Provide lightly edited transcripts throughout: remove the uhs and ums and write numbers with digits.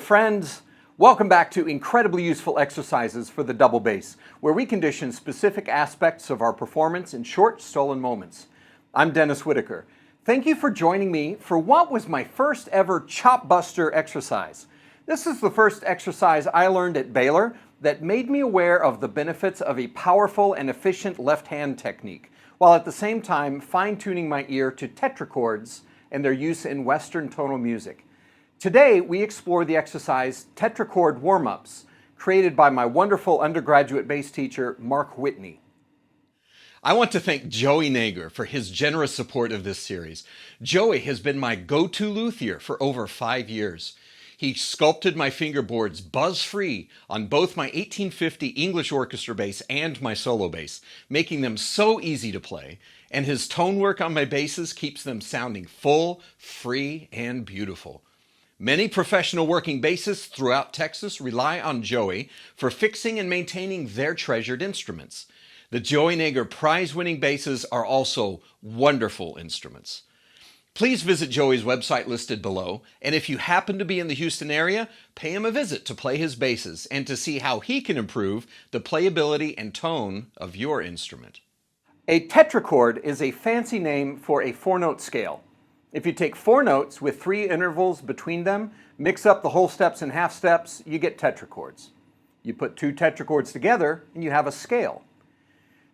friends. Welcome back to Incredibly Useful Exercises for the Double Bass, where we condition specific aspects of our performance in short, stolen moments. I'm Dennis Whitaker. Thank you for joining me for what was my first ever chop buster exercise. This is the first exercise I learned at Baylor that made me aware of the benefits of a powerful and efficient left-hand technique, while at the same time fine-tuning my ear to tetrachords and their use in Western tonal music. Today, we explore the exercise tetrachord warm-ups, created by my wonderful undergraduate bass teacher, Mark Whitney. I want to thank Joey Nager for his generous support of this series. Joey has been my go-to luthier for over 5 years. He sculpted my fingerboards buzz-free on both my 1850 English orchestra bass and my solo bass, making them so easy to play, and his tone work on my basses keeps them sounding full, free, and beautiful. Many professional working bassists throughout Texas rely on Joey for fixing and maintaining their treasured instruments. The Joey Nager prize-winning basses are also wonderful instruments. Please visit Joey's website listed below, and if you happen to be in the Houston area, pay him a visit to play his basses and to see how he can improve the playability and tone of your instrument. A tetrachord is a fancy name for a 4-note scale. If you take 4 notes with 3 intervals between them, mix up the whole steps and half steps, you get tetrachords. You put 2 tetrachords together and you have a scale.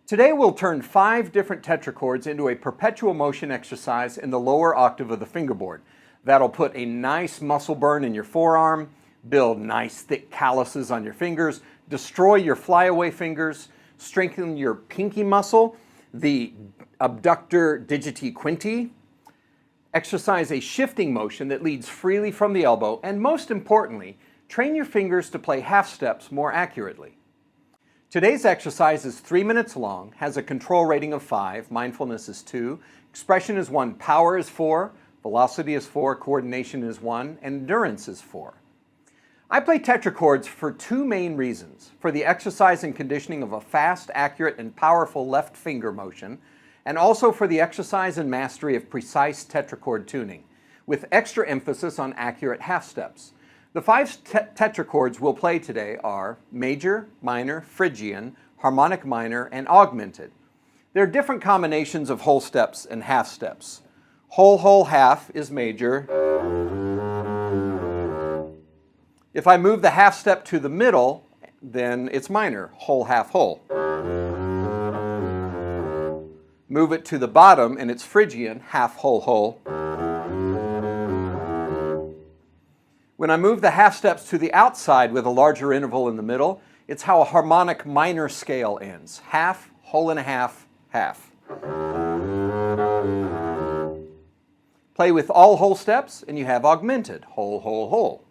Today we'll turn 5 different tetrachords into a perpetual motion exercise in the lower octave of the fingerboard. That'll put a nice muscle burn in your forearm, build nice thick calluses on your fingers, destroy your flyaway fingers, strengthen your pinky muscle, the abductor digiti quinti, exercise a shifting motion that leads freely from the elbow, and most importantly, train your fingers to play half steps more accurately. Today's exercise is 3 minutes long, has a control rating of 5, mindfulness is 2, expression is 1, power is 4, velocity is 4, coordination is 1, and endurance is 4. I play tetrachords for 2 main reasons: for the exercise and conditioning of a fast, accurate, and powerful left finger motion, and also for the exercise and mastery of precise tetrachord tuning, with extra emphasis on accurate half steps. The 5 tetrachords we'll play today are major, minor, Phrygian, harmonic minor, and augmented. There are different combinations of whole steps and half steps. Whole, whole, half is major. If I move the half step to the middle, then it's minor, whole, half, whole. Move it to the bottom and it's Phrygian, half, whole, whole. When I move the half steps to the outside with a larger interval in the middle, it's how a harmonic minor scale ends: half, whole and a half, half. Play with all whole steps and you have augmented, whole, whole, whole.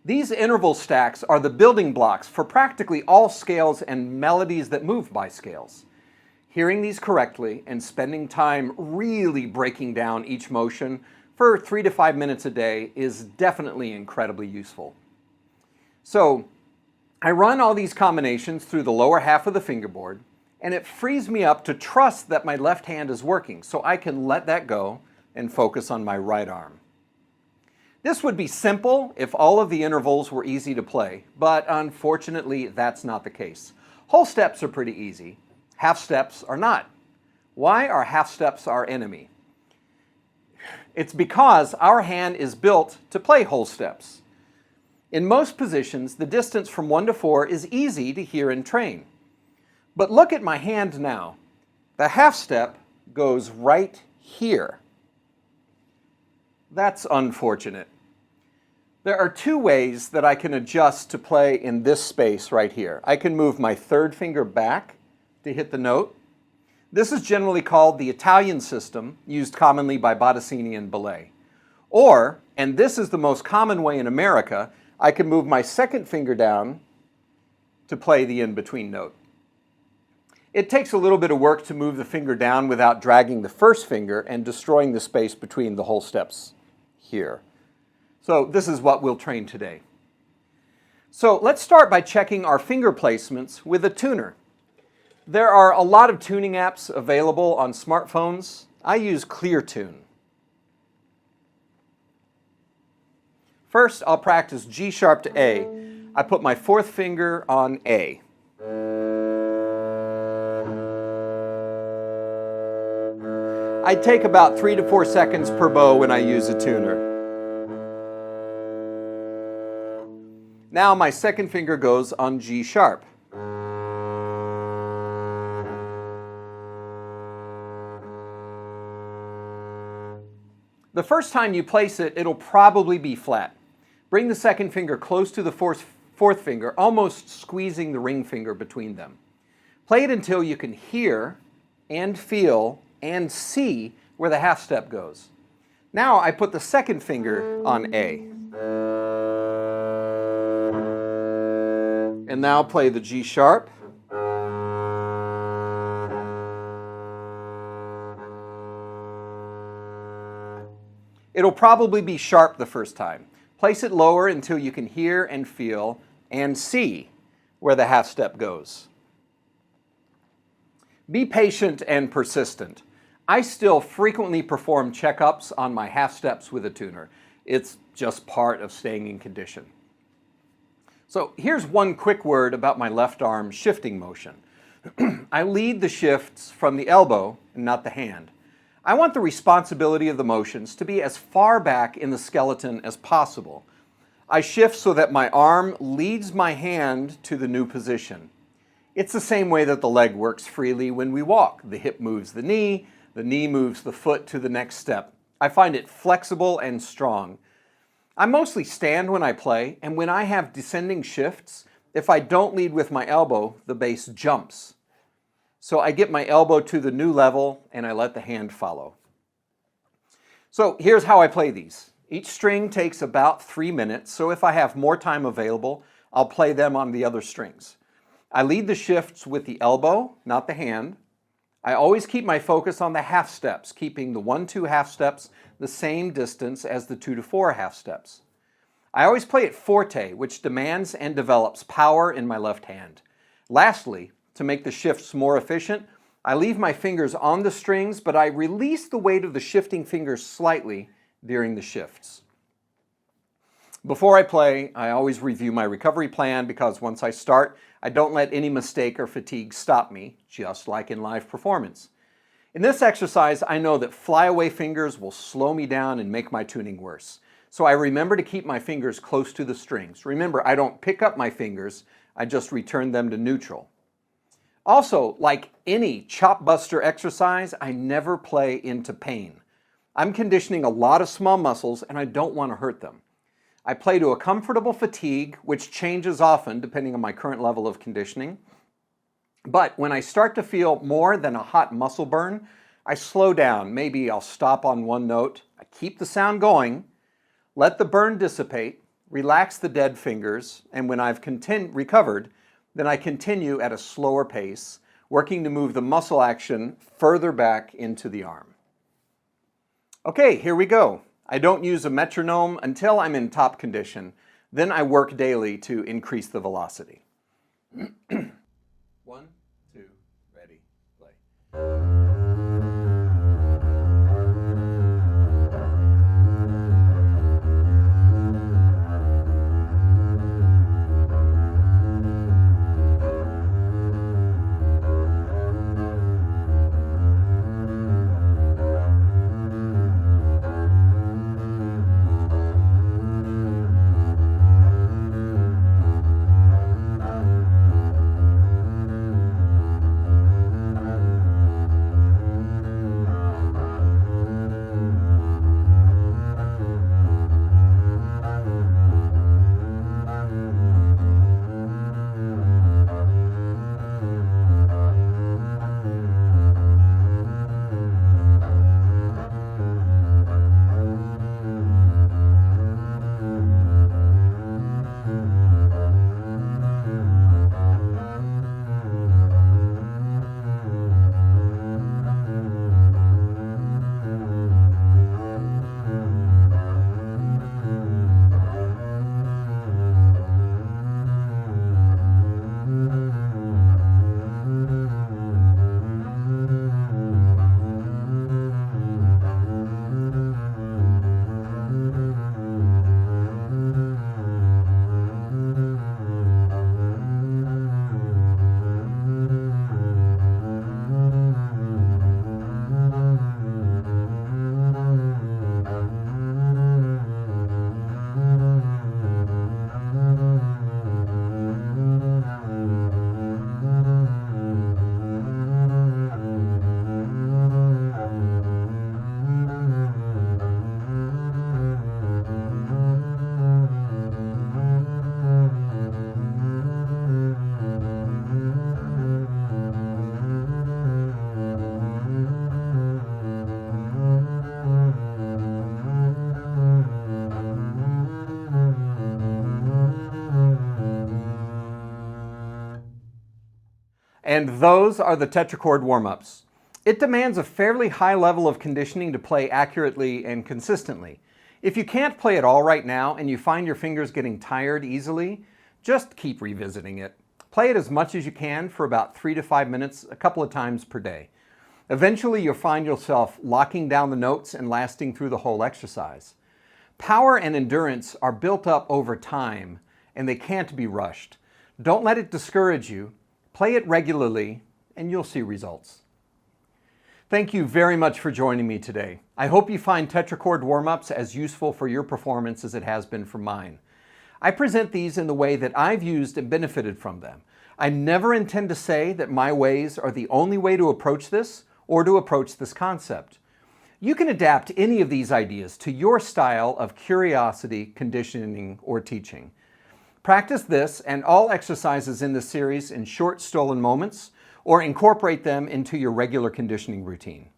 These interval stacks are the building blocks for practically all scales and melodies that move by scales. Hearing these correctly and spending time really breaking down each motion for 3 to 5 minutes a day is definitely incredibly useful. So, I run all these combinations through the lower half of the fingerboard, and it frees me up to trust that my left hand is working, so I can let that go and focus on my right arm. This would be simple if all of the intervals were easy to play, but unfortunately that's not the case. Whole steps are pretty easy. Half steps are not. Why are half steps our enemy? It's because our hand is built to play whole steps. In most positions, the distance from 1 to 4 is easy to hear and train. But look at my hand now. The half step goes right here. That's unfortunate. There are 2 ways that I can adjust to play in this space right here. I can move my 3rd finger back to hit the note. This is generally called the Italian system, used commonly by Bottesini and Boulez. Or, and this is the most common way in America, I can move my 2nd finger down to play the in-between note. It takes a little bit of work to move the finger down without dragging the 1st finger and destroying the space between the whole steps here. So this is what we'll train today. So let's start by checking our finger placements with a tuner. There are a lot of tuning apps available on smartphones. I use ClearTune. First, I'll practice G sharp to A. I put my fourth finger on A. I take about 3 to 4 seconds per bow when I use a tuner. Now my second finger goes on G sharp. The first time you place it, it'll probably be flat. Bring the second finger close to the fourth finger, almost squeezing the ring finger between them. Play it until you can hear and feel and see where the half step goes. Now I put the second finger on A. And now play the G sharp. It'll probably be sharp the first time. Place it lower until you can hear and feel and see where the half step goes. Be patient and persistent. I still frequently perform checkups on my half steps with a tuner. It's just part of staying in condition. So here's one quick word about my left arm shifting motion. I lead the shifts from the elbow and not the hand. I want the responsibility of the motions to be as far back in the skeleton as possible. I shift so that my arm leads my hand to the new position. It's the same way that the leg works freely when we walk. The hip moves the knee moves the foot to the next step. I find it flexible and strong. I mostly stand when I play, and when I have descending shifts, if I don't lead with my elbow, the bass jumps. So I get my elbow to the new level and I let the hand follow. So here's how I play these. Each string takes about 3 minutes, so if I have more time available, I'll play them on the other strings. I lead the shifts with the elbow, not the hand. I always keep my focus on the half steps, keeping the 1-2 half steps the same distance as the 2-4 half steps. I always play it forte, which demands and develops power in my left hand. Lastly, to make the shifts more efficient, I leave my fingers on the strings, but I release the weight of the shifting fingers slightly during the shifts. Before I play, I always review my recovery plan because once I start, I don't let any mistake or fatigue stop me, just like in live performance. In this exercise, I know that flyaway fingers will slow me down and make my tuning worse. So I remember to keep my fingers close to the strings. Remember, I don't pick up my fingers, I just return them to neutral. Also, like any chop buster exercise, I never play into pain. I'm conditioning a lot of small muscles and I don't want to hurt them. I play to a comfortable fatigue, which changes often depending on my current level of conditioning. But when I start to feel more than a hot muscle burn, I slow down. Maybe I'll stop on one note. I keep the sound going, let the burn dissipate, relax the dead fingers, and when I've recovered, then I continue at a slower pace, working to move the muscle action further back into the arm. Okay, here we go. I don't use a metronome until I'm in top condition. Then I work daily to increase the velocity. 1, 2, ready, play. And those are the tetrachord warm-ups. It demands a fairly high level of conditioning to play accurately and consistently. If you can't play at all right now and you find your fingers getting tired easily, just keep revisiting it. Play it as much as you can for about 3 to 5 minutes a couple of times per day. Eventually you'll find yourself locking down the notes and lasting through the whole exercise. Power and endurance are built up over time and they can't be rushed. Don't let it discourage you. Play it regularly and you'll see results. Thank you very much for joining me today. I hope you find tetrachord warm-ups as useful for your performance as it has been for mine. I present these in the way that I've used and benefited from them. I never intend to say that my ways are the only way to approach this or to approach this concept. You can adapt any of these ideas to your style of curiosity, conditioning, or teaching. Practice this and all exercises in this series in short stolen moments, or incorporate them into your regular conditioning routine.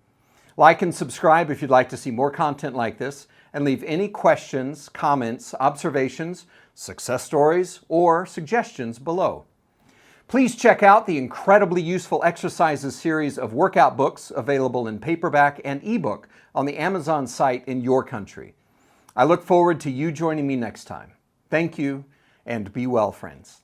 Like and subscribe if you'd like to see more content like this, and leave any questions, comments, observations, success stories, or suggestions below. Please check out the incredibly useful exercises series of workout books available in paperback and ebook on the Amazon site in your country. I look forward to you joining me next time. Thank you, and be well, friends.